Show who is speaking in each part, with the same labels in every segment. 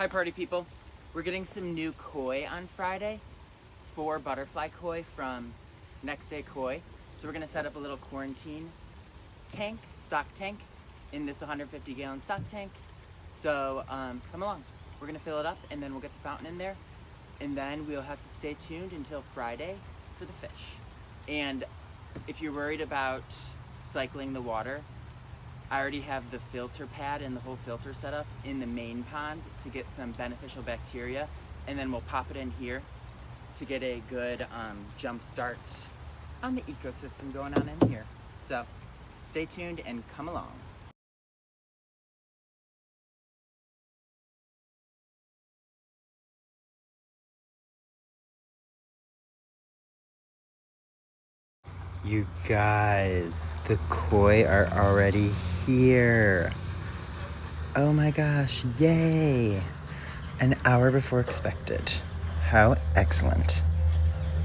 Speaker 1: Hi party people. We're getting some new koi on Friday, 4 butterfly koi from Next Day Koi. So we're gonna set up a little quarantine tank, stock tank, in this 150 gallon stock tank. So come along. We're gonna fill it up and then we'll get the fountain in there. And then we'll have to stay tuned until Friday for the fish. And if you're worried about cycling the water, I already have the filter pad and the whole filter set up in the main pond to get some beneficial bacteria, and then we'll pop it in here to get a good jump start on the ecosystem going on in here. So stay tuned and come along. You guys, the koi are already here. Oh my gosh, yay! An hour before expected. How excellent.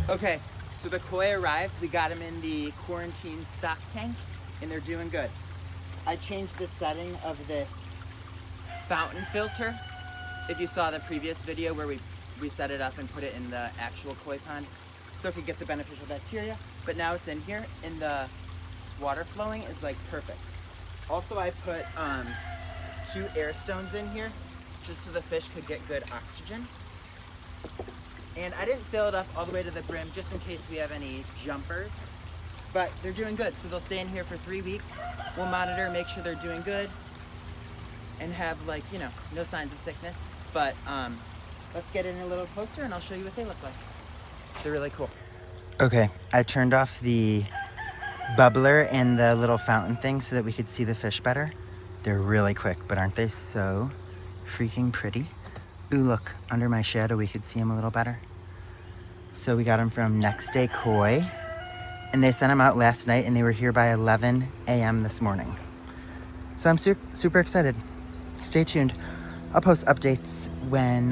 Speaker 1: Okay, so the koi arrived. We got them in the quarantine stock tank and they're doing good. I changed the setting of this fountain filter. If you saw the previous video where we set it up and put it in the actual koi pond so it could get the beneficial bacteria, but now it's in here and the water flowing is like perfect. Also, I put 2 air stones in here just so the fish could get good oxygen. And I didn't fill it up all the way to the brim just in case we have any jumpers, but they're doing good. So they'll stay in here for 3 weeks. We'll monitor, make sure they're doing good and have, like, you know, no signs of sickness. But let's get in a little closer and I'll show you what they look like. They're really cool. Okay, I turned off the bubbler and the little fountain thing so that we could see the fish better. They're really quick, but aren't they so freaking pretty? Ooh, look, under my shadow we could see them a little better. So we got them from Next Day Koi, and they sent them out last night and they were here by 11 a.m. this morning. So I'm super excited. Stay tuned. I'll post updates when,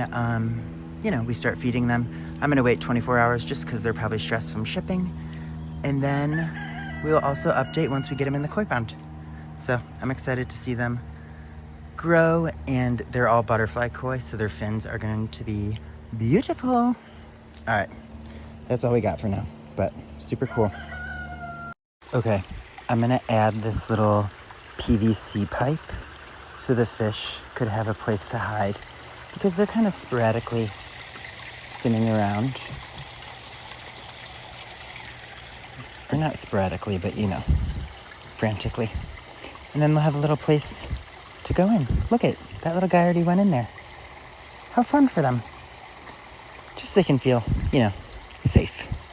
Speaker 1: you know, we start feeding them. I'm gonna wait 24 hours just because they're probably stressed from shipping. And then we'll also update once we get them in the koi pond. So I'm excited to see them grow, and they're all butterfly koi, so their fins are going to be beautiful. All right, that's all we got for now, but super cool. Okay, I'm gonna add this little PVC pipe so the fish could have a place to hide because they're kind of sporadically swimming around. Or not sporadically, but you know, frantically. And then they'll have a little place to go in. Look at that little guy already went in there. How fun for them. Just so they can feel, you know, safe.